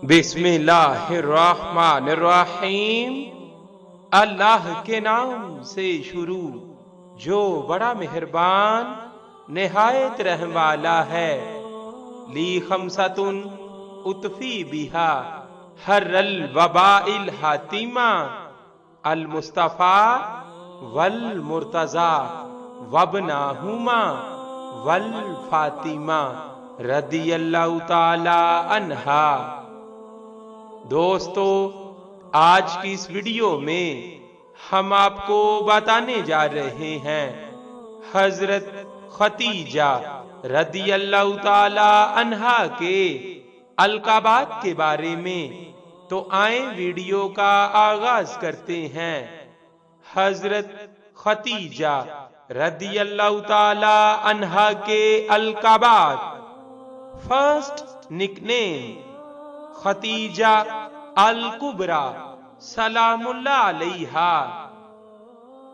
بسم اللہ الرحمن الرحیم۔ اللہ کے نام سے شروع جو بڑا مہربان نہایت رحم والا ہے۔ لی خمسۃ اطفی بہا حر الوباء الحاتمہ المصطفیٰ والمرتضیٰ وابناہما والفاطمہ رضی اللہ تعالی عنہا۔ دوستو، آج کی اس ویڈیو میں ہم آپ کو بتانے جا رہے ہیں حضرت ختیجہ رضی اللہ تعالی عنہا کے القابات کے بارے میں۔ تو آئیں ویڈیو کا آغاز کرتے ہیں۔ حضرت ختیجہ رضی اللہ تعالی عنہا کے القابات۔ فرسٹ نک نیم ختیجہ الکبریٰ سلام اللہ علیہا۔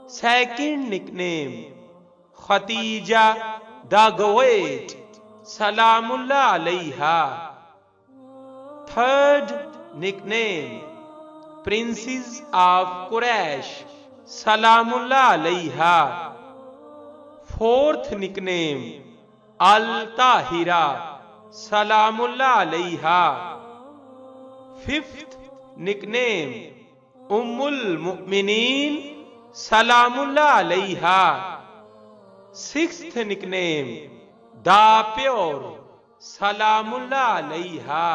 سیکنڈ نک نیم ختیجہ دا گریٹ سلام اللہ علیہا۔ تھرڈ نک نیم پرنسز آف قریش سلام اللہ علیہا۔ فورتھ نک نیم الطاہرہ سلام اللہ علیہا۔ ففتھ نک نیم ام المؤمنین سلام اللہ علیہا۔ سکستھ نک نیم دا پیور سلام اللہ علیہا۔